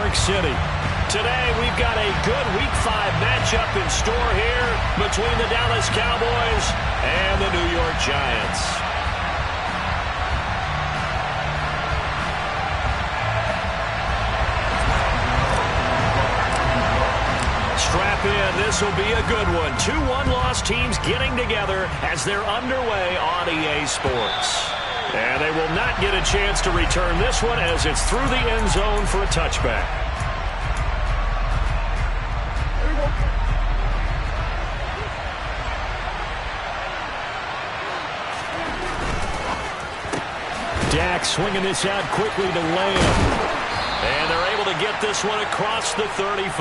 York City. Today, we've got a good Week 5 matchup in store here between the Dallas Cowboys and the New York Giants. Strap in. This will be a good one. 2 one-loss teams getting together as they're underway on EA Sports. And they will not get a chance to return this one as it's through the end zone for a touchback. Dak swinging this out quickly to Lamb. And they're able to get this one across the 35.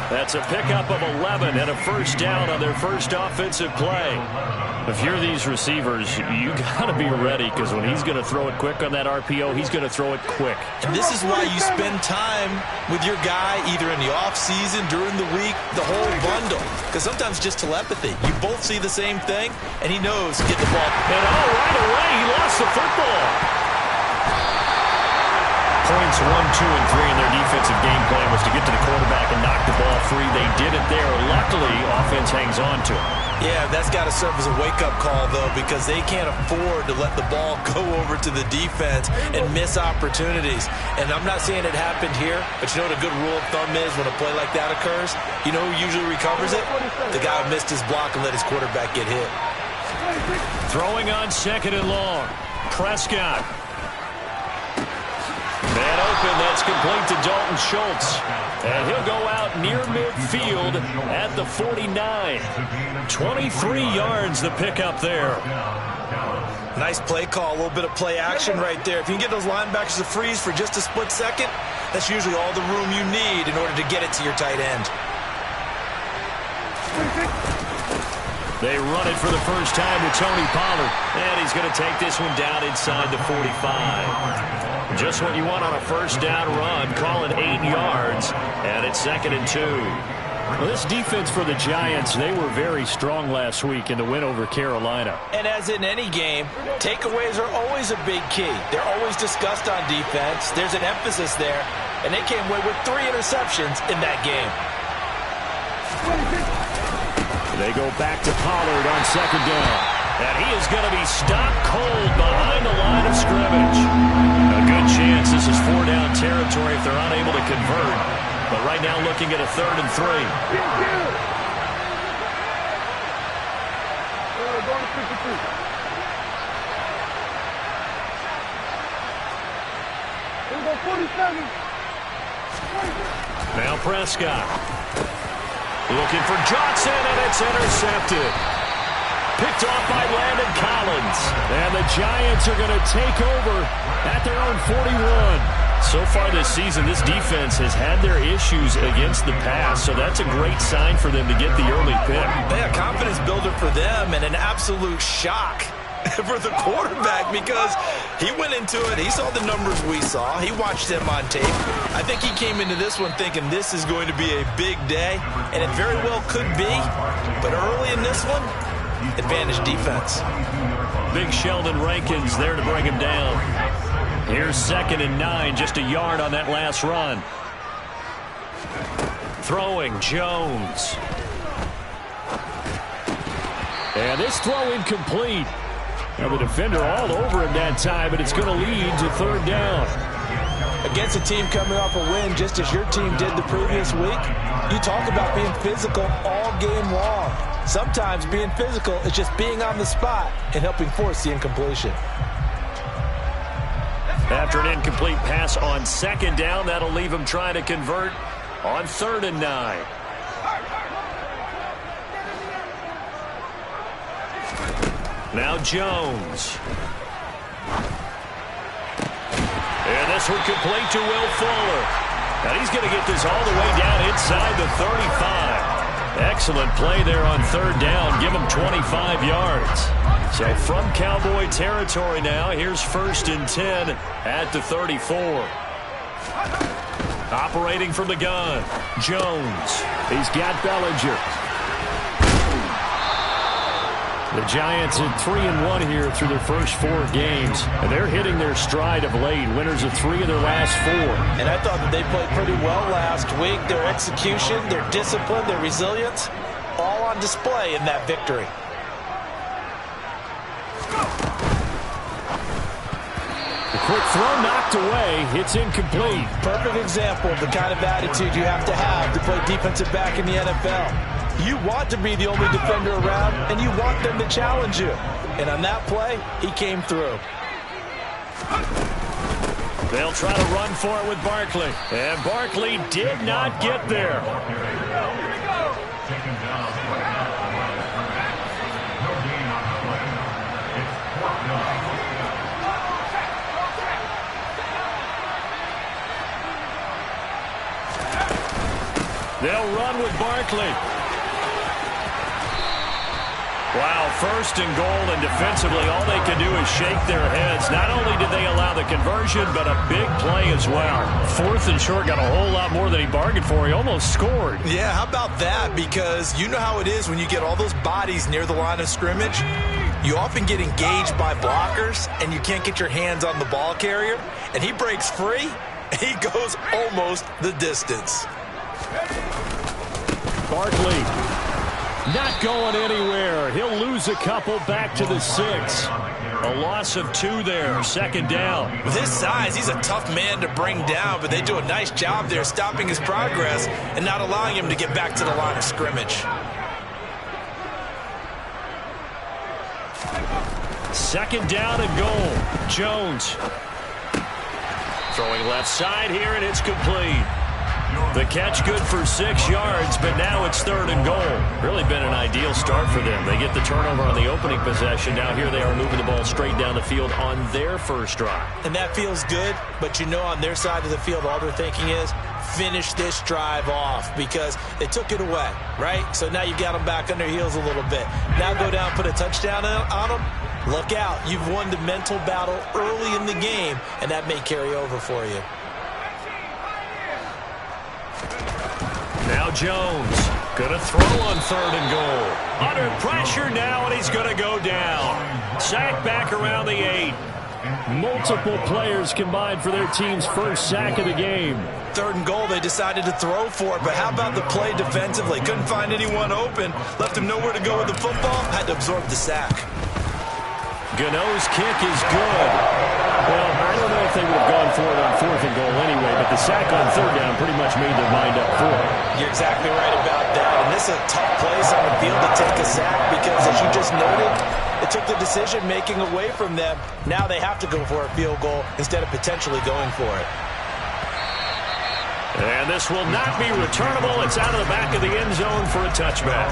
That's a pickup of 11 and a first down on their first offensive play. If you're these receivers, you got to be ready because when he's going to throw it quick on that RPO, he's going to throw it quick. And this is why you spend time with your guy either in the offseason, during the week, the whole bundle. Because sometimes just telepathy. You both see the same thing, and he knows to get the ball. And right away, he lost the football. Points 1, 2, and 3 in their defensive game plan was to get to the quarterback and knock the ball free. They did it there. Luckily, offense hangs on to it. Yeah, that's got to serve as a wake-up call, though, because they can't afford to let the ball go over to the defense and miss opportunities. And I'm not saying it happened here, but you know what a good rule of thumb is when a play like that occurs? You know who usually recovers it? The guy who missed his block and let his quarterback get hit. Throwing on 2nd and long. Prescott. Man open, that's complete to Dalton Schultz. And he'll go out near midfield at the 49. 23 yards the pickup there. Nice play call, a little bit of play action right there. If you can get those linebackers to freeze for just a split second, that's usually all the room you need in order to get it to your tight end. They run it for the first time with Tony Pollard. And he's going to take this one down inside the 45. Just what you want on a first down run. Call it 8 yards. And it's 2nd and 2. Well, this defense for the Giants, they were very strong last week in the win over Carolina. And as in any game, takeaways are always a big key. They're always discussed on defense. There's an emphasis there. And they came away with 3 interceptions in that game. They go back to Pollard on 2nd down. And he is going to be stopped cold behind the line of scrimmage. A good chance this is 4-down territory if they're unable to convert. But right now looking at a 3rd and 3. Now Prescott. Looking for Johnson, and it's intercepted. Picked off by Landon Collins. And the Giants are going to take over at their own 41. So far this season, this defense has had their issues against the pass, so that's a great sign for them to get the early pick. Yeah, confidence builder for them and an absolute shock for the quarterback because he went into it. He saw the numbers we saw. He watched them on tape. I think he came into this one thinking this is going to be a big day, and it very well could be. But early in this one, advantage defense. Big Sheldon Rankins there to bring him down. Here's 2nd and 9, just a yard on that last run. Throwing, Jones. And this throw incomplete. Now the defender all over him that time, but it's going to lead to 3rd down. Against a team coming off a win just as your team did the previous week, you talk about being physical all game long. Sometimes being physical is just being on the spot and helping force the incompletion. After an incomplete pass on 2nd down, that'll leave him trying to convert on 3rd and 9. Now Jones. And this one complete to Will Fuller. And he's going to get this all the way down inside the 35. Excellent play there on 3rd down. Give him 25 yards. So from Cowboy territory now, here's 1st and 10 at the 34. Operating from the gun, Jones. He's got Bellinger. The Giants at 3-1 here through their first 4 games, and they're hitting their stride of late. Winners of 3 of their last 4. And I thought that they played pretty well last week. Their execution, their discipline, their resilience, all on display in that victory. The quick throw knocked away. It's incomplete. Perfect example of the kind of attitude you have to play defensive back in the NFL. You want to be the only defender around, and you want them to challenge you. And on that play, he came through. They'll try to run for it with Barkley. And Barkley did not get there. They'll run with Barkley. Wow, first and goal, and defensively, all they can do is shake their heads. Not only did they allow the conversion, but a big play as well. 4th and short, got a whole lot more than he bargained for. He almost scored. Yeah, how about that? Because you know how it is when you get all those bodies near the line of scrimmage. You often get engaged by blockers, and you can't get your hands on the ball carrier. And he breaks free, and he goes almost the distance. Barkley not going anywhere. He'll lose a couple back to the 6. A loss of 2 there. 2nd down. With his size, he's a tough man to bring down, but they do a nice job there stopping his progress and not allowing him to get back to the line of scrimmage. 2nd down and goal. Jones throwing left side here, and it's complete. The catch good for 6 yards, but now it's 3rd and goal. Really been an ideal start for them. They get the turnover on the opening possession. Now here they are moving the ball straight down the field on their first drive. And that feels good, but you know on their side of the field, all they're thinking is finish this drive off because they took it away, right? So now you got them back on their heels a little bit. Now go down, put a touchdown on them. Look out. You've won the mental battle early in the game, and that may carry over for you. Now Jones gonna throw on 3rd and goal. Under pressure now, and he's gonna go down. Sack back around the 8. Multiple players combined for their team's first sack of the game. 3rd and goal, they decided to throw for it, but how about the play defensively? Couldn't find anyone open, left him nowhere to go with the football, had to absorb the sack. Gano's kick is good. Well, I don't know if they would have gone for it on 4th and goal anyway, but the sack on 3rd down pretty much made their mind up for it. You're exactly right about that, and this is a tough place on the field to take a sack because, as you just noted, it took the decision-making away from them. Now they have to go for a field goal instead of potentially going for it. And this will not be returnable. It's out of the back of the end zone for a touchback.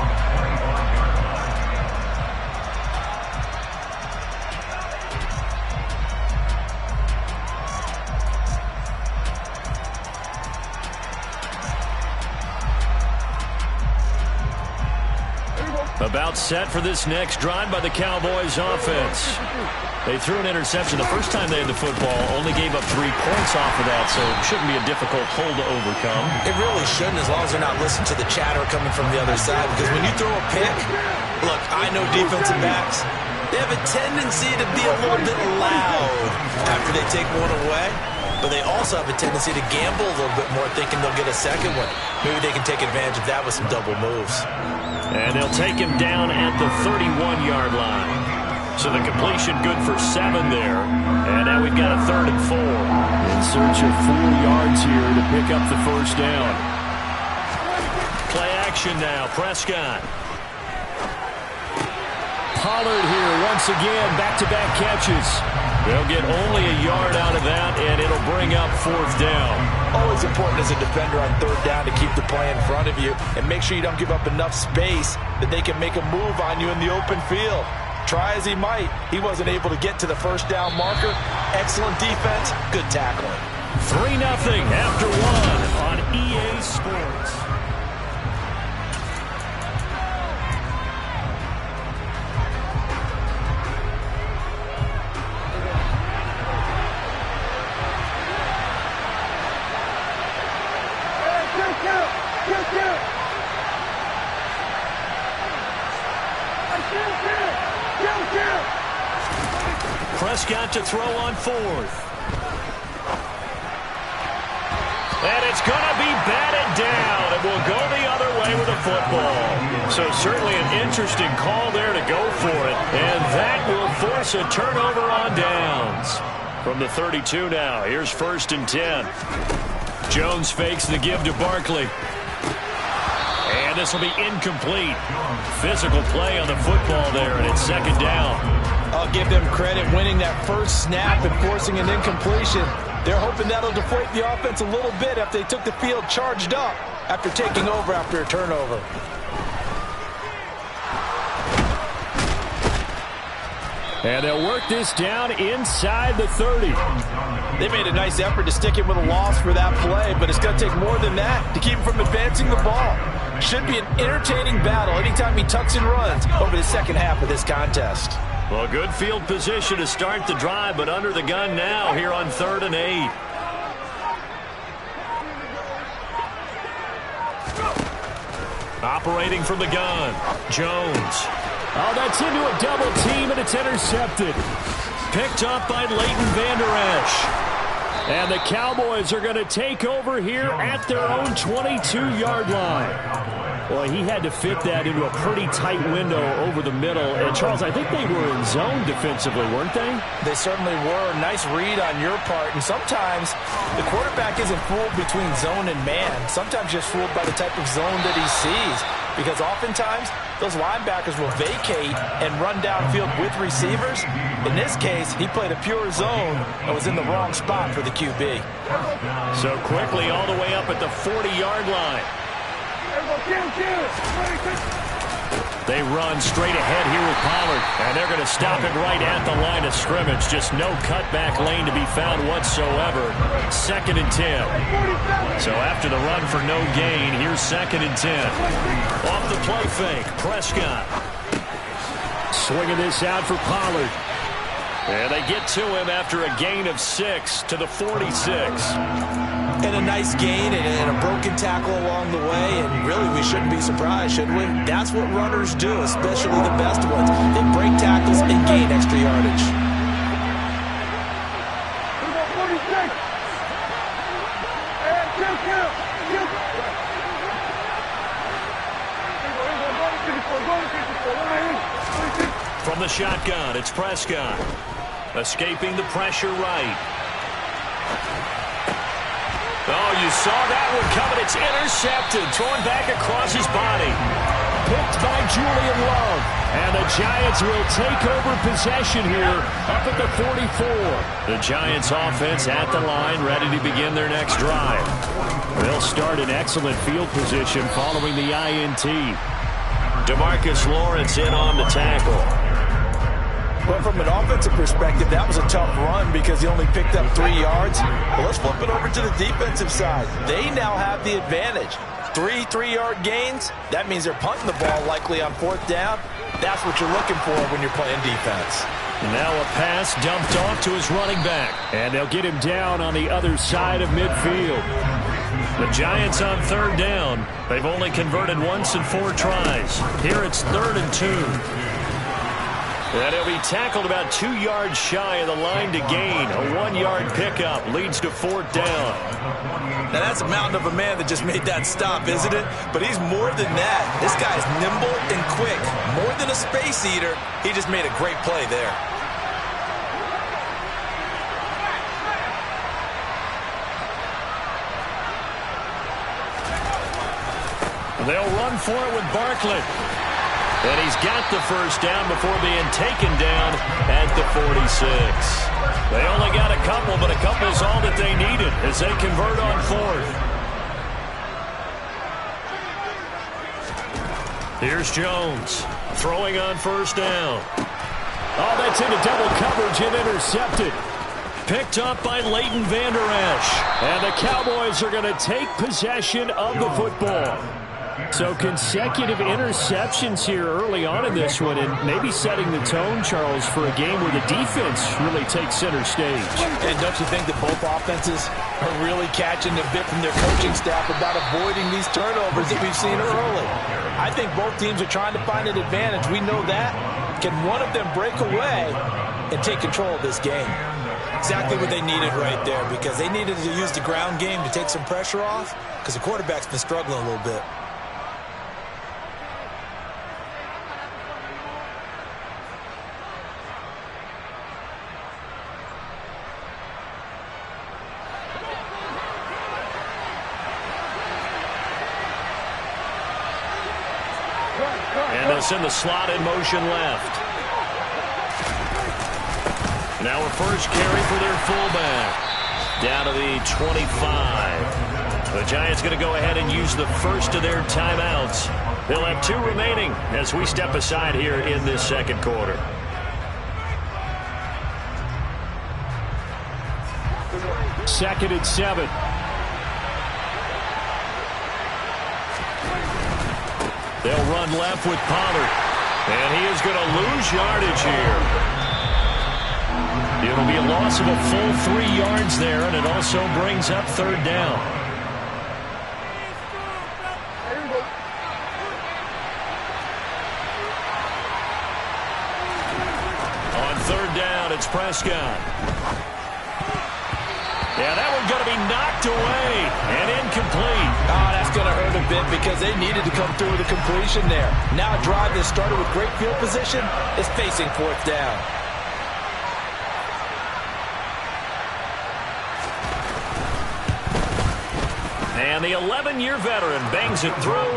About set for this next drive by the Cowboys offense. They threw an interception the first time they had the football, only gave up 3 points off of that, so it shouldn't be a difficult hole to overcome. It really shouldn't, as long as they're not listening to the chatter coming from the other side, because when you throw a pick, look, I know defensive backs, they have a tendency to be a little bit loud after they take one away, but they also have a tendency to gamble a little bit more, thinking they'll get a second one. Maybe they can take advantage of that with some double moves. And they'll take him down at the 31-yard line. So the completion good for 7 there. And now we've got a 3rd and 4. In search of 4 yards here to pick up the first down. Play action now. Prescott. Pollard here once again. Back-to-back catches. They'll get only a yard out of that, and it'll bring up 4th down. Always important as a defender on 3rd down to keep the play in front of you and make sure you don't give up enough space that they can make a move on you in the open field. Try as he might, he wasn't able to get to the first down marker. Excellent defense, good tackling. 3-0 after 1 on EA Sports. Prescott to throw on fourth. And it's going to be batted down. It will go the other way with the football. So certainly an interesting call there to go for it. And that will force a turnover on downs. From the 32 now, here's 1st and 10. Jones fakes the give to Barkley. And this will be incomplete. Physical play on the football there, and it's 2nd down. I'll give them credit winning that first snap and forcing an incompletion. They're hoping that'll deflate the offense a little bit after they took the field charged up after taking over after a turnover. And they'll work this down inside the 30. They made a nice effort to stick it with a loss for that play, but it's going to take more than that to keep him from advancing the ball. Should be an entertaining battle anytime he tucks and runs over the second half of this contest. Well, good field position to start the drive, but under the gun now here on 3rd and 8. Operating from the gun, Jones. Oh, that's into a double team, and it's intercepted. Picked up by Leighton Vander Esch. And the Cowboys are going to take over here at their own 22-yard line. Well, he had to fit that into a pretty tight window over the middle. And, Charles, I think they were in zone defensively, weren't they? They certainly were. Nice read on your part. And sometimes the quarterback isn't fooled between zone and man. Sometimes just fooled by the type of zone that he sees. Because oftentimes, those linebackers will vacate and run downfield with receivers. In this case, he played a pure zone and was in the wrong spot for the QB. So quickly all the way up at the 40-yard line. They run straight ahead here with Pollard, and they're going to stop it right at the line of scrimmage. Just no cutback lane to be found whatsoever. 2nd and 10. So after the run for no gain, here's 2nd and 10. Off the play fake, Prescott. Swinging this out for Pollard. And they get to him after a gain of 6 to the 46. And a nice gain and a broken tackle along the way. And really, we shouldn't be surprised, should we? That's what runners do, especially the best ones. They break tackles and gain extra yardage. From the shotgun, it's Prescott. Escaping the pressure right. Oh, you saw that one coming. It's intercepted. Thrown back across his body. Picked by Julian Love. And the Giants will take over possession here up at the 44. The Giants offense at the line, ready to begin their next drive. They'll start in excellent field position following the INT. DeMarcus Lawrence in on the tackle. But from an offensive perspective, that was a tough run because he only picked up 3 yards. But let's flip it over to the defensive side. They now have the advantage. 3 3-yard gains. That means they're punting the ball likely on 4th down. That's what you're looking for when you're playing defense. Now a pass dumped off to his running back. And they'll get him down on the other side of midfield. The Giants on 3rd down. They've only converted once in 4 tries. Here it's 3rd and 2. And he'll be tackled about 2 yards shy of the line to gain. A 1-yard pickup leads to 4th down. Now that's a mountain of a man that just made that stop, isn't it? But he's more than that. This guy's nimble and quick. More than a space eater, he just made a great play there. They'll run for it with Barkley. And he's got the first down before being taken down at the 46. They only got a couple, but a couple's all that they needed as they convert on 4th. Here's Jones throwing on 1st down. Oh, that's into double coverage and intercepted. Picked up by Leighton Vander Esch. And the Cowboys are going to take possession of the football. So consecutive interceptions here early on in this one, and maybe setting the tone, Charles, for a game where the defense really takes center stage. And don't you think that both offenses are really catching a bit from their coaching staff about avoiding these turnovers that we've seen early? I think both teams are trying to find an advantage. We know that. Can one of them break away? and take control of this game. Exactly what they needed right there, because they needed to use the ground game to take some pressure off, because the quarterback's been struggling a little bit. And they'll send the slot in motion left. Now a first carry for their fullback. Down to the 25. The Giants going to go ahead and use the first of their timeouts. They'll have 2 remaining as we step aside here in this second quarter. Second and 7. They'll run left with Pollard. And he is going to lose yardage here. It'll be a loss of a full 3 yards there, and it also brings up third down. On third down, it's Prescott. Yeah, that one's going to be knocked away and incomplete. Oh, that's going to hurt a bit because they needed to come through with a completion there. Now a drive that started with great field position is facing fourth down. And the 11-year veteran bangs it through.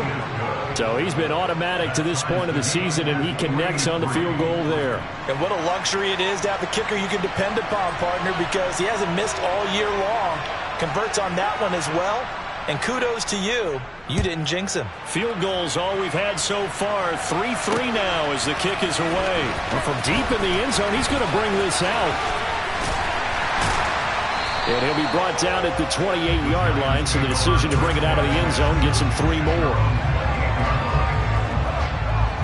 So he's been automatic to this point of the season, and he connects on the field goal there. And what a luxury it is to have a kicker you can depend upon, partner, because he hasn't missed all year long. Converts on that one as well. And kudos to you. You didn't jinx him. Field goals all we've had so far. 3-3 now as the kick is away. And from deep in the end zone, he's going to bring this out. And he'll be brought down at the 28-yard line, so the decision to bring it out of the end zone gets him 3 more.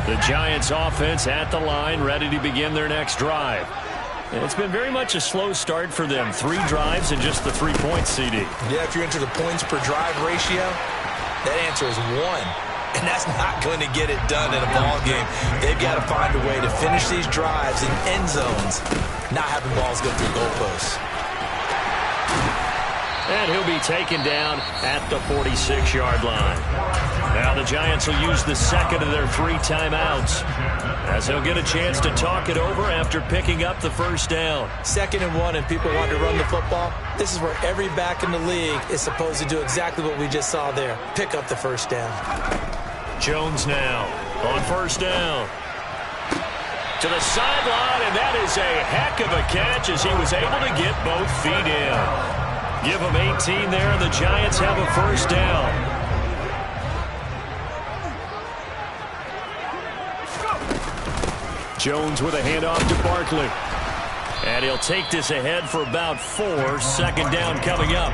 The Giants offense at the line, ready to begin their next drive. And it's been very much a slow start for them. 3 drives and just the 3 points, CD. Yeah, if you're into the points per drive ratio, that answer is 1. And that's not going to get it done in a ball game. They've got to find a way to finish these drives in end zones, not having balls go through goalposts. And he'll be taken down at the 46-yard line. Now the Giants will use the second of their 3 timeouts, as they'll get a chance to talk it over after picking up the first down. 2nd and 1 and people want to run the football. This is where every back in the league is supposed to do exactly what we just saw there. Pick up the first down. Jones now on first down. To the sideline, and that is a heck of a catch as he was able to get both feet in. Give them 18 there, and the Giants have a first down. Jones with a handoff to Barkley. And he'll take this ahead for about 4. Second down coming up.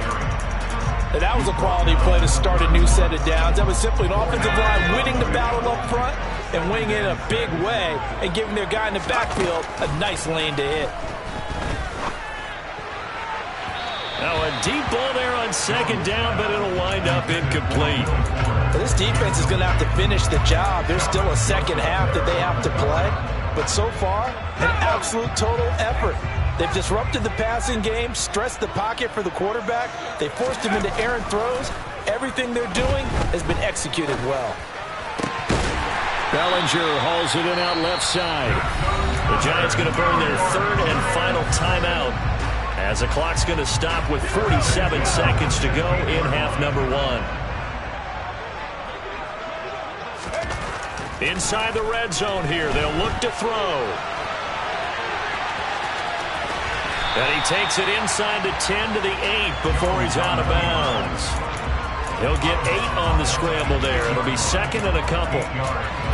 And that was a quality play to start a new set of downs. That was simply an offensive line winning the battle up front and winning it in a big way and giving their guy in the backfield a nice lane to hit. Now a deep ball there on second down, but it'll wind up incomplete. Well, this defense is going to have to finish the job. There's still a second half that they have to play. But so far, an absolute total effort. They've disrupted the passing game, stressed the pocket for the quarterback. They forced him into errant throws. Everything they're doing has been executed well. Bellinger hauls it in out left side. The Giants going to burn their 3rd and final timeout, as the clock's going to stop with 47 seconds to go in half number 1. Inside the red zone here, they'll look to throw. And he takes it inside the 10 to the 8 before he's out of bounds. He'll get 8 on the scramble there. It'll be 2nd and a couple.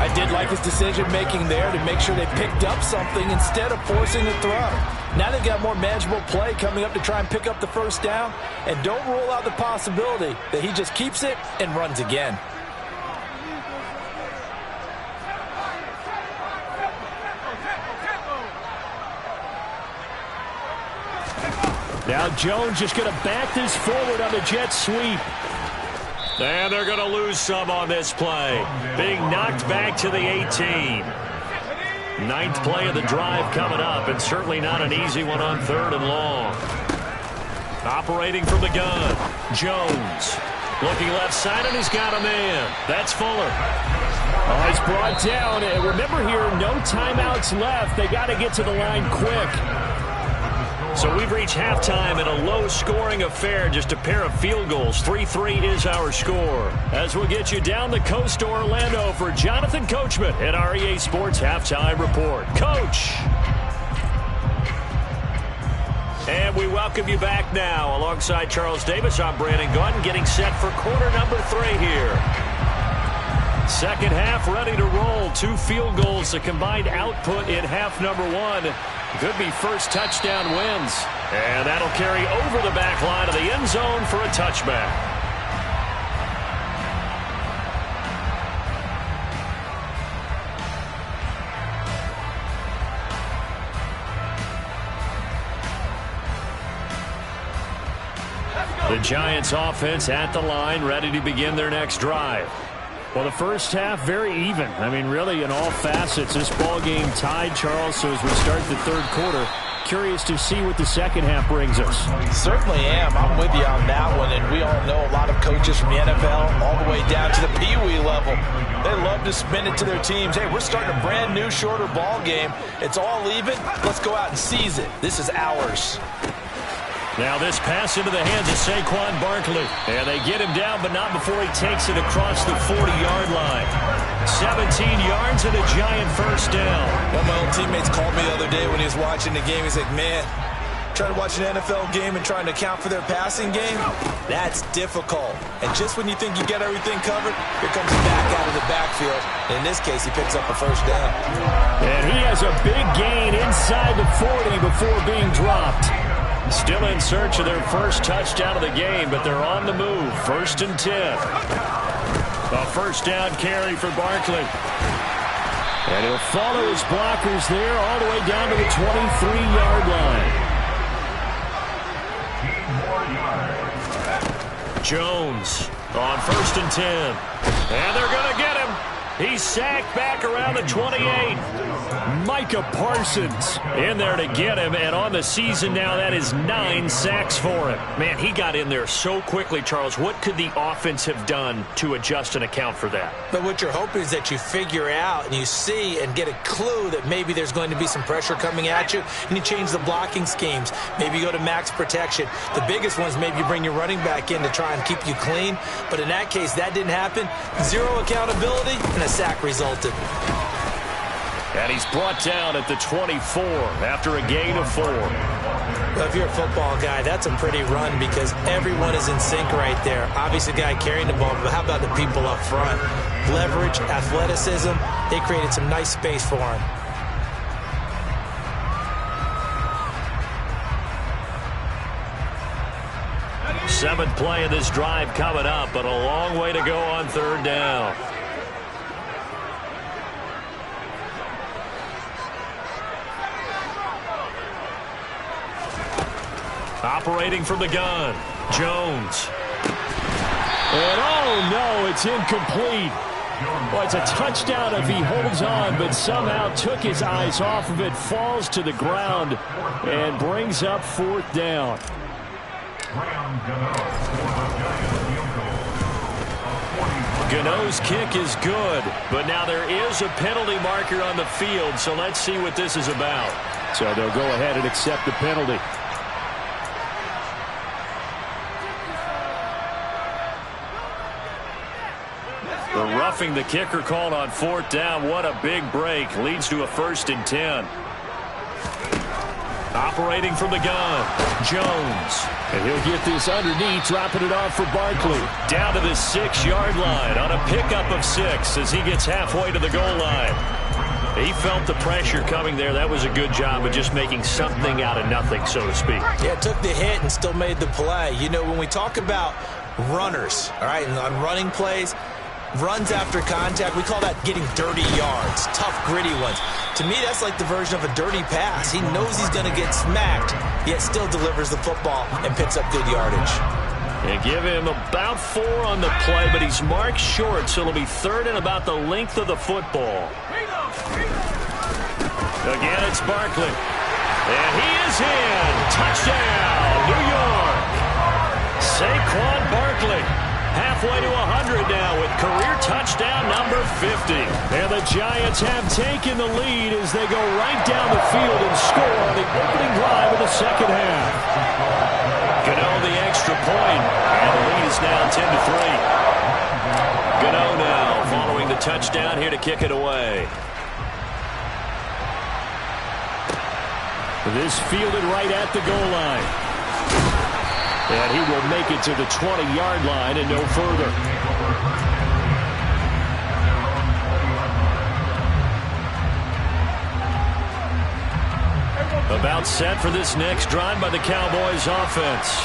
I did like his decision-making there to make sure they picked up something instead of forcing a throw. Now they've got more manageable play coming up to try and pick up the first down. And don't rule out the possibility that he just keeps it and runs again. Now Jones just going to back this forward on the jet sweep. And they're going to lose some on this play. Being knocked back to the 18. Ninth play of the drive coming up, and certainly not an easy one on 3rd and long. Operating from the gun, Jones. Looking left side, and he's got a man. That's Fuller. Oh, he's brought down. And remember here, no timeouts left. They got to get to the line quick. So we've reached halftime in a low-scoring affair, just a pair of field goals. 3-3 is our score. As we'll get you down the coast to Orlando for Jonathan Coachman at our EA Sports Halftime Report. Coach! And we welcome you back now. Alongside Charles Davis, I'm Brandon Gunn, getting set for quarter number 3 here. Second half ready to roll. 2 field goals, the combined output in half number 1. Could be first touchdown wins. And that'll carry over the back line of the end zone for a touchback. The Giants offense at the line, ready to begin their next drive. Well, the first half, very even. I mean, really, in all facets, this ball game tied, Charles. So as we start the 3rd quarter, curious to see what the second half brings us. Certainly am. I'm with you on that one. And we all know a lot of coaches from the NFL all the way down to the Pee Wee level. They love to spin it to their teams. Hey, we're starting a brand new, shorter ball game. It's all even. Let's go out and seize it. This is ours. Now this pass into the hands of Saquon Barkley. And they get him down, but not before he takes it across the 40-yard line. 17 yards and a Giant first down. One of my old teammates called me the other day when he was watching the game. He's like, man, trying to watch an NFL game and trying to account for their passing game, that's difficult. And just when you think you get everything covered, here comes he back out of the backfield. And in this case, he picks up a first down. And he has a big gain inside the 40 before being dropped. Still in search of their first touchdown of the game, but they're on the move. 1st and 10. A first down carry for Barkley. And he'll follow his blockers there all the way down to the 23-yard line. Jones on 1st and 10. And they're going to get him. He's sacked back around the 28. Micah Parsons in there to get him, and on the season now, that is 9 sacks for him. Man, he got in there so quickly, Charles. What could the offense have done to adjust and account for that? But what you're hoping is that you figure out and you see and get a clue that maybe there's going to be some pressure coming at you, and you change the blocking schemes. Maybe you go to max protection. The biggest one is maybe you bring your running back in to try and keep you clean. But in that case, that didn't happen. 0 accountability, and a sack resulted. And he's brought down at the 24 after a gain of 4. Well, if you're a football guy, that's a pretty run because everyone is in sync right there. Obviously, the guy carrying the ball, but how about the people up front? Leverage, athleticism, they created some nice space for him. Seventh play of this drive coming up, but a long way to go on 3rd down. Operating from the gun, Jones. And oh no, it's incomplete. Well, it's a touchdown if he holds on, but somehow took his eyes off of it, falls to the ground, and brings up 4th down. Gano's kick is good, but now there is a penalty marker on the field, so let's see what this is about. So they'll go ahead and accept the penalty. The roughing the kicker called on 4th down. What a big break. Leads to a 1st and 10. Operating from the gun, Jones. And he'll get this underneath, dropping it off for Barkley. Down to the 6-yard line on a pickup of 6 as he gets halfway to the goal line. He felt the pressure coming there. That was a good job of just making something out of nothing, so to speak. Yeah, took the hit and still made the play. You know, when we talk about runners, all right, and on running plays, runs after contact, we call that getting dirty yards, tough, gritty ones. To me, that's like the version of a dirty pass. He knows he's going to get smacked, yet still delivers the football and picks up good yardage. And give him about 4 on the play, but he's marked short, so it'll be 3rd and about the length of the football. Again, it's Barkley. And he is in. Touchdown, New York. Saquon Barkley. Halfway to 100 now with career touchdown number 50. And the Giants have taken the lead as they go right down the field and score on the opening drive of the second half. Gano the extra point, and the lead is now 10-3. Gano now following the touchdown here to kick it away. This fielded right at the goal line. And he will make it to the 20-yard line and no further. About set for this next drive by the Cowboys offense.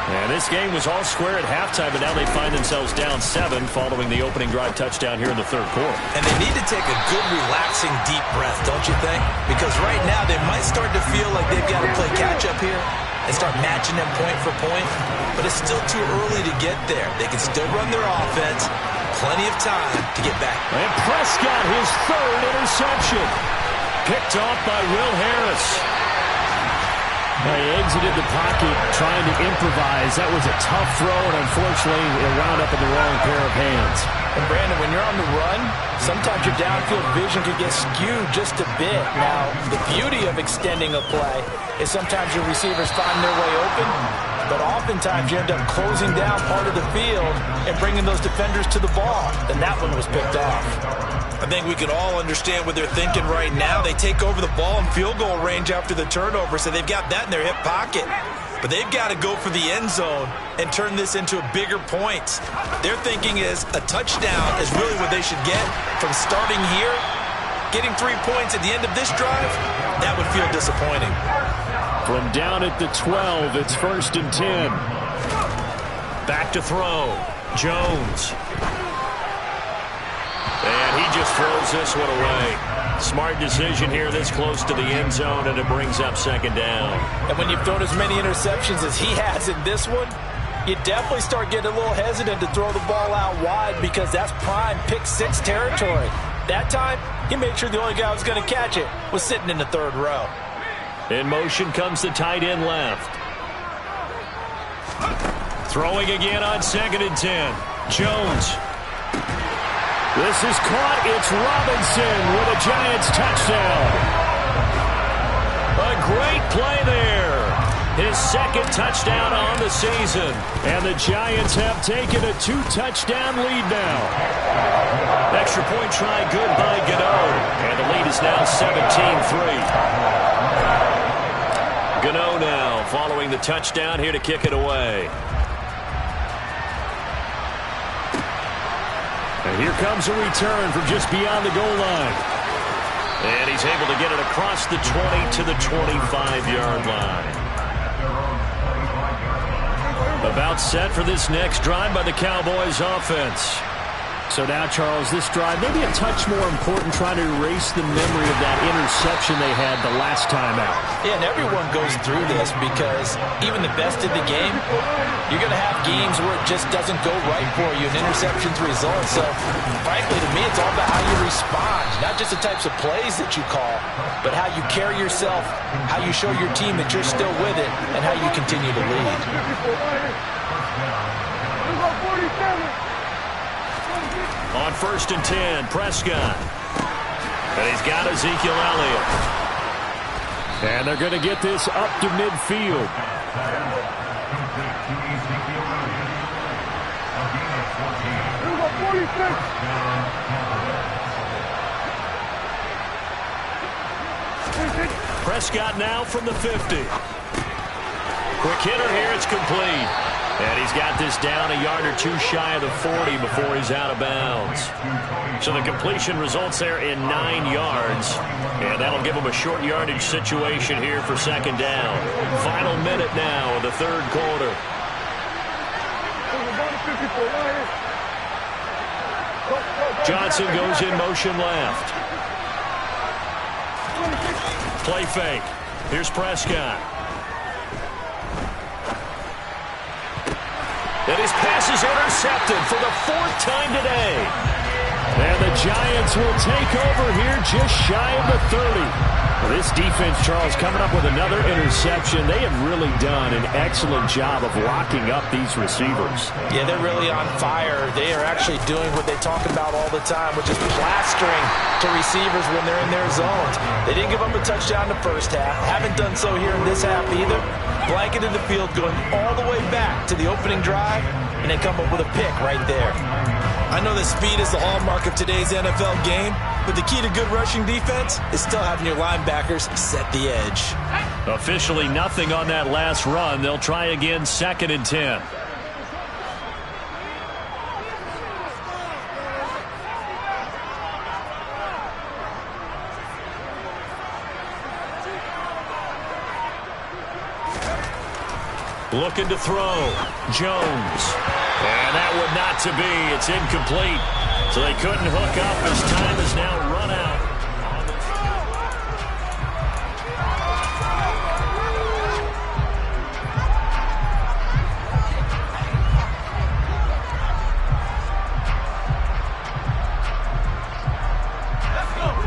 And this game was all square at halftime, but now they find themselves down 7 following the opening drive touchdown here in the third quarter. And they need to take a good, relaxing, deep breath, don't you think? Because right now they might start to feel like they've got to play catch-up here and start matching them point for point. But it's still too early to get there. They can still run their offense. Plenty of time to get back. And Prescott, his third interception. Picked off by Will Harris. He exited the pocket trying to improvise. That was a tough throw, and unfortunately, it wound up in the wrong pair of hands. And Brandon, when you're on the run, sometimes your downfield vision can get skewed just a bit. Now, the beauty of extending a play is sometimes your receivers find their way open, but oftentimes you end up closing down part of the field and bringing those defenders to the ball. And that one was picked off. I think we can all understand what they're thinking right now. They take over the ball in field goal range after the turnover, so they've got that in their hip pocket. But they've got to go for the end zone and turn this into bigger points. Their thinking is a touchdown is really what they should get from starting here. Getting 3 points at the end of this drive, that would feel disappointing. From down at the 12, it's 1st and 10. Back to throw. Jones. And he just throws this one away. Smart decision here this close to the end zone, and it brings up 2nd down. And when you've thrown as many interceptions as he has in this one, you definitely start getting a little hesitant to throw the ball out wide because that's prime pick-6 territory. That time, he made sure the only guy who was going to catch it was sitting in the 3rd row. In motion comes the tight end left. Throwing again on 2nd and 10. Jones. This is caught. It's Robinson with a Giants touchdown. A great play there. His 2nd touchdown on the season. And the Giants have taken a 2-touchdown lead now. Extra point try good by Gano. And the lead is now 17-3. Gano now following the touchdown here to kick it away. And here comes a return from just beyond the goal line. And he's able to get it across the 20 to the 25-yard line. About set for this next drive by the Cowboys offense. So now, Charles, this drive maybe a touch more important, trying to erase the memory of that interception they had the last time out. Yeah, and everyone goes through this because even the best in the game, you're going to have games where it just doesn't go right for you, and interceptions result. So, frankly, to me, it's all about how you respond, not just the types of plays that you call, but how you carry yourself, how you show your team that you're still with it, and how you continue to lead. On 1st and 10, Prescott. And he's got Ezekiel Elliott. And they're going to get this up to midfield. Prescott now from the 50. Quick hitter here, it's complete. And he's got this down a yard or two shy of the 40 before he's out of bounds. So the completion results there in 9 yards. And that'll give him a short yardage situation here for 2nd down. Final minute now of the 3rd quarter. Johnson goes in motion left. Play fake. Here's Prescott. And his pass is intercepted for the 4th time today. And the Giants will take over here just shy of the 30. Well, this defense, Charles, coming up with another interception. They have really done an excellent job of locking up these receivers. Yeah, they're really on fire. They are actually doing what they talk about all the time, which is plastering to receivers when they're in their zones. They didn't give up a touchdown in the first half. Haven't done so here in this half either. Blanketed the field, going all the way back to the opening drive, and they come up with a pick right there. I know that speed is the hallmark of today's NFL game, but the key to good rushing defense is still having your linebackers set the edge. Officially nothing on that last run. They'll try again, 2nd and 10. Looking to throw. Jones. And that would not to be. It's incomplete. So they couldn't hook up as time is now run out.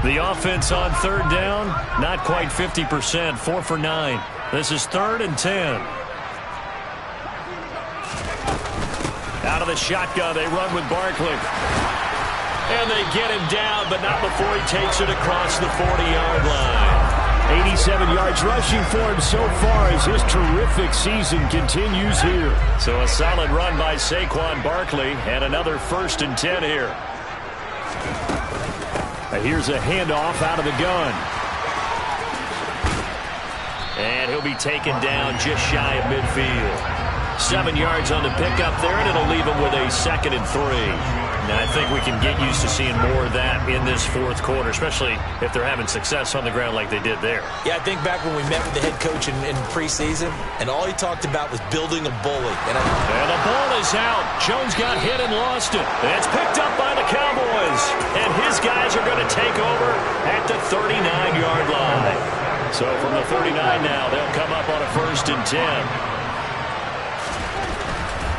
The offense on 3rd down, not quite 50%, 4 for 9. This is 3rd and 10. Out of the shotgun, they run with Barkley. And they get him down, but not before he takes it across the 40-yard line. 87 yards rushing for him so far as his terrific season continues here. So a solid run by Saquon Barkley, and another 1st and 10 here. Here's a handoff out of the gun. And he'll be taken down just shy of midfield. 7 yards on the pickup there, and it'll leave him with a 2nd and 3. Now, I think we can get used to seeing more of that in this 4th quarter, especially if they're having success on the ground like they did there. Yeah, I think back when we met with the head coach in preseason, and all he talked about was building a bully. And the ball is out. Jones got hit and lost it. And it's picked up by the Cowboys. And his guys are going to take over at the 39-yard line. So from the 39 now, they'll come up on a 1st and 10.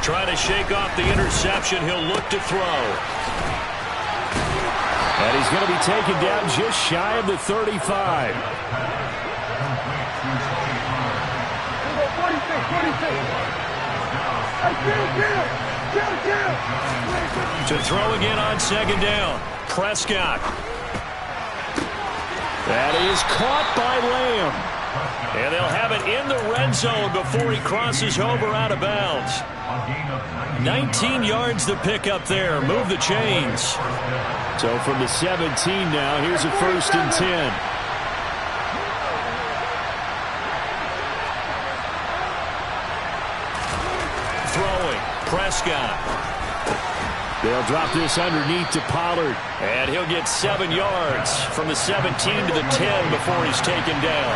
Trying to shake off the interception. He'll look to throw. And he's going to be taken down just shy of the 35. To throw again on 2nd down. Prescott. That is caught by Lamb. And they'll have it in the red zone before he crosses over out of bounds. 19 yards to pick up there. Move the chains. So from the 17 now, here's a 1st and 10. Throwing. Prescott. They'll drop this underneath to Pollard. And he'll get 7 yards from the 17 to the 10 before he's taken down.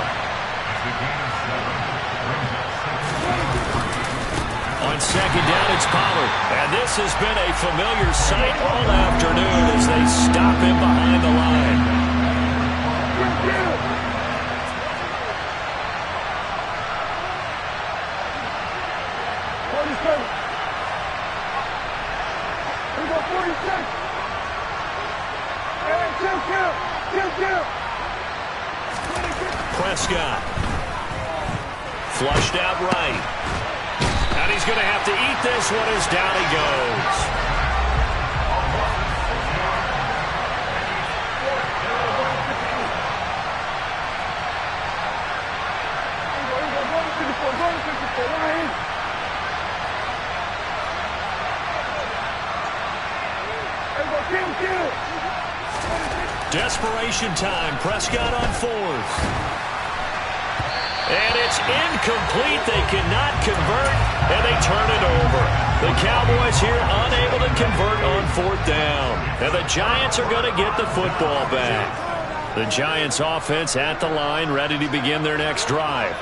On 2nd down, it's Pollard. And this has been a familiar sight all afternoon as they stop him behind the line. Prescott. Flushed out right. And he's going to have to eat this one as down he goes. Desperation time. Prescott on 4th. And it's incomplete. They cannot convert, and they turn it over. The Cowboys here unable to convert on 4th down. And the Giants are going to get the football back. The Giants offense at the line, ready to begin their next drive.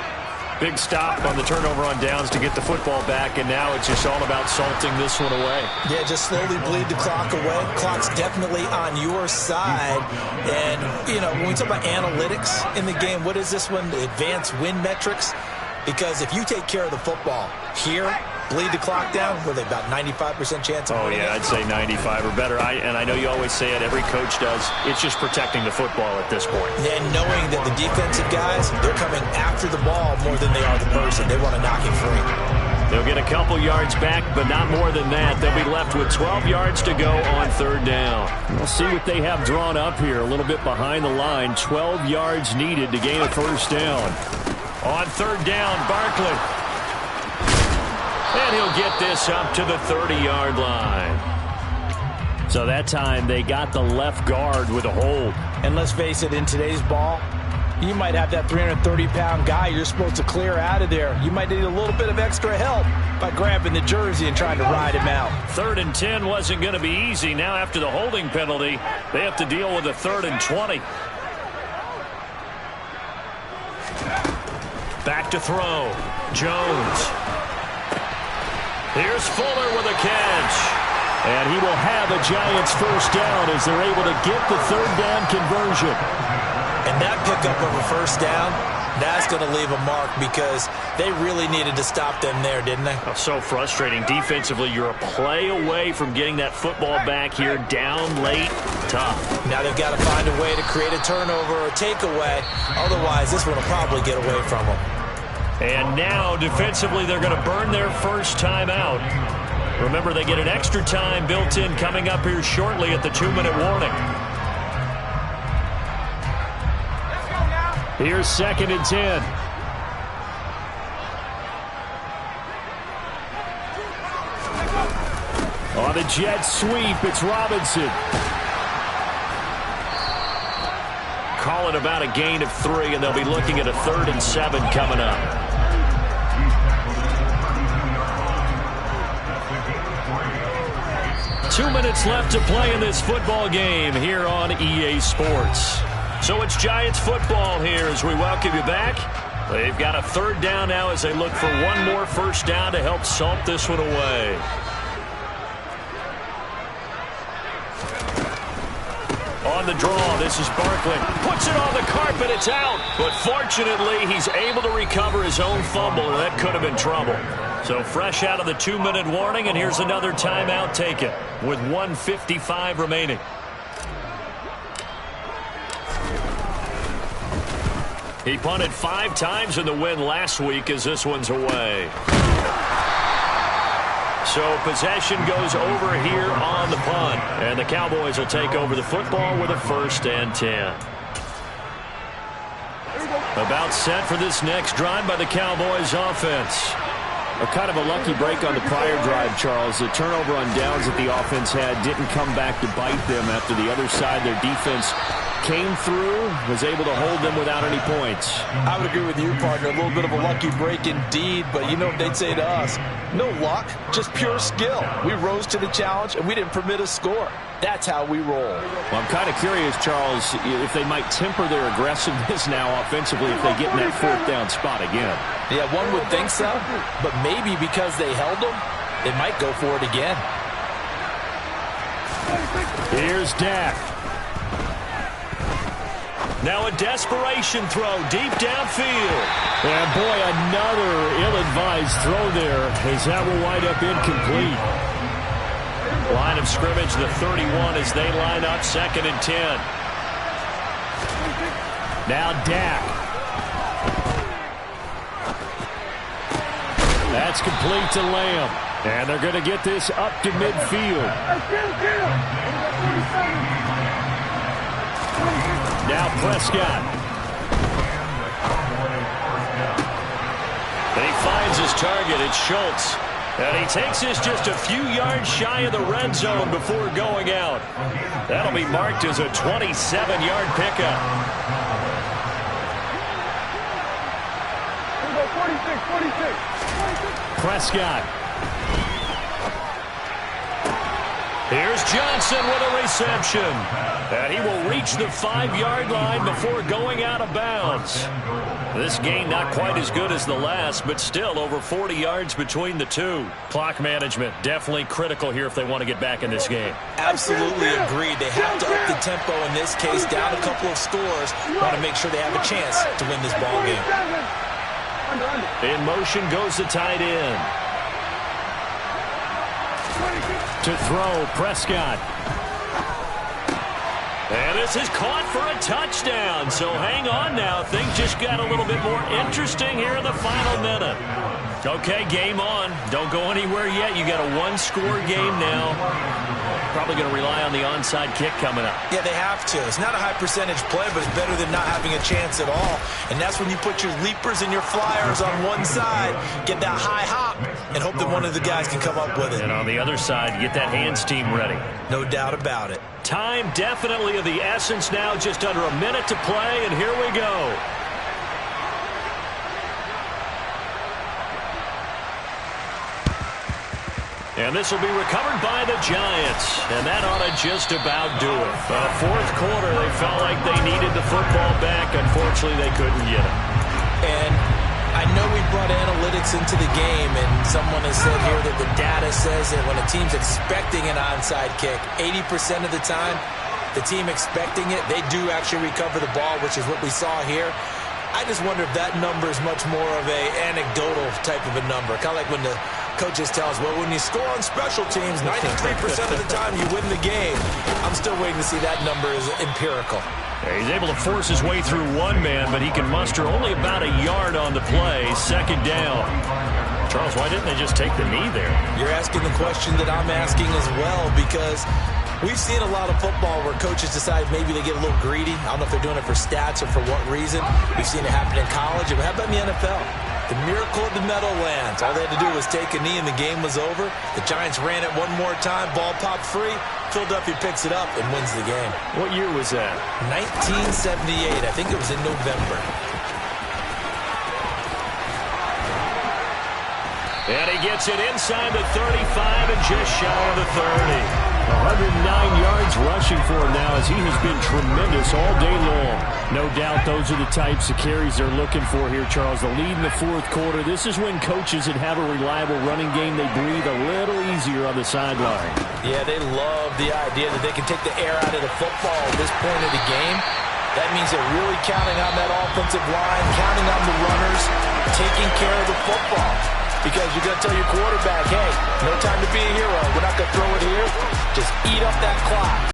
Big stop on the turnover on downs to get the football back, and now it's just all about salting this one away. Yeah, just slowly bleed the clock away. Clock's definitely on your side. And, you know, when we talk about analytics in the game, what is this one? The advanced win metrics? Because if you take care of the football here, bleed the clock down? Were they about 95% chance of winning? Oh, yeah, I'd say 95 or better. And I know you always say it, every coach does. It's just protecting the football at this point. And knowing that the defensive guys, they're coming after the ball more than they are the person. They want to knock it free. They'll get a couple yards back, but not more than that. They'll be left with 12 yards to go on third down. We'll see what they have drawn up here. A little bit behind the line. 12 yards needed to gain a first down. On third down, Barkley. And he'll get this up to the 30-yard line. So that time they got the left guard with a hold. And let's face it, in today's ball, you might have that 330-pound guy you're supposed to clear out of there. You might need a little bit of extra help by grabbing the jersey and trying to ride him out. 3rd and 10 wasn't going to be easy. Now after the holding penalty, they have to deal with a 3rd and 20. Back to throw. Jones. Here's Fuller with a catch. And he will have a Giants first down as they're able to get the 3rd down conversion. And that pickup of a first down, that's going to leave a mark because they really needed to stop them there, didn't they? Oh, so frustrating. Defensively, you're a play away from getting that football back here down late. Tough. Now they've got to find a way to create a turnover or takeaway. Otherwise, this one will probably get away from them. And now, defensively, they're going to burn their first time out. Remember, they get an extra time built in coming up here shortly at the 2-minute warning. Here's 2nd and 10. On the jet sweep, it's Robinson. Call it about a gain of 3, and they'll be looking at a 3rd and 7 coming up. Two minutes left to play in this football game here on EA Sports. So it's Giants football here as we welcome you back. They've got a 3rd down now as they look for one more first down to help salt this one away. On the draw, this is Barkley. Puts it on the carpet, it's out. But fortunately, he's able to recover his own fumble, and that could have been trouble. So fresh out of the 2-minute warning, and here's another timeout taken with 1:55 remaining. He punted 5 times in the win last week as this one's away. So possession goes over here on the punt. And the Cowboys will take over the football with a 1st and 10. About set for this next drive by the Cowboys offense. A kind of a lucky break on the prior drive, Charles. The turnover on downs that the offense had didn't come back to bite them after the other side. Their defense came through, was able to hold them without any points. I would agree with you, partner. A little bit of a lucky break indeed, but you know what they'd say to us? No luck, just pure skill. We rose to the challenge, and we didn't permit a score. That's how we roll. Well, I'm kind of curious, Charles, if they might temper their aggressiveness now offensively if they get in that 4th down spot again. Yeah, one would think so, but maybe because they held them, they might go for it again. Here's Dak. Now a desperation throw deep downfield. And boy, another ill-advised throw there as that will wind up incomplete. Line of scrimmage, the 31 as they line up 2nd and 10. Now Dak. That's complete to Lamb. And they're going to get this up to midfield. Now Prescott. And he finds his target. It's Schultz. And he takes this just a few yards shy of the red zone before going out. That'll be marked as a 27-yard pickup. 46. Prescott. Here's Johnson with a reception. And he will reach the 5-yard line before going out of bounds. This game not quite as good as the last, but still over 40 yards between the two. Clock management definitely critical here if they want to get back in this game. Absolutely agreed. They have to up the tempo in this case, down a couple of scores. Want to make sure they have a chance to win this ball game. In motion goes the tight end. To throw, Prescott. And this is caught for a touchdown. So hang on now. Things just got a little bit more interesting here in the final minute. Okay, game on. Don't go anywhere yet. You got a one-score game now. Probably going to rely on the onside kick coming up. Yeah, they have to. It's not a high percentage play, but it's better than not having a chance at all. And that's when you put your leapers and your flyers on one side, get that high hop, and hope that one of the guys can come up with it. And on the other side, get that hands team ready. No doubt about it. Time definitely of the essence now. Just under a minute to play, and here we go. And this will be recovered by the Giants. And that ought to just about do it. Fourth quarter, they felt like they needed the football back. Unfortunately, they couldn't get it. And I know we brought analytics into the game, and someone has said here that the data says that when a team's expecting an onside kick, 80% of the time, the team expecting it, they do actually recover the ball, which is what we saw here. I just wonder if that number is much more of a anecdotal type of a number. Kind of like when the coaches tell us, well, when you score on special teams, 93% of the time you win the game. I'm still waiting to see that number is empirical. Yeah, he's able to force his way through one man, but he can muster only about a yard on the play. Second down. Charles, why didn't they just take the knee there? You're asking the question that I'm asking as well, because we've seen a lot of football where coaches decide maybe they get a little greedy. I don't know if they're doing it for stats or for what reason. We've seen it happen in college. But how about in the NFL? The miracle of the Meadowlands. All they had to do was take a knee and the game was over. The Giants ran it one more time. Ball popped free. Philadelphia picks it up and wins the game. What year was that? 1978. I think it was in November. And he gets it inside the 35 and just shy of the 30. 109 yards rushing for him now as he has been tremendous all day long. No doubt those are the types of carries they're looking for here, Charles. The lead in the fourth quarter. This is when coaches that have a reliable running game, they breathe a little easier on the sideline. Yeah, they love the idea that they can take the air out of the football at this point of the game. That means they're really counting on that offensive line, counting on the runners, taking care of the football. Because you're going to tell your quarterback, hey, no time to be a hero. We're not going to throw it here. Just eat up that clock.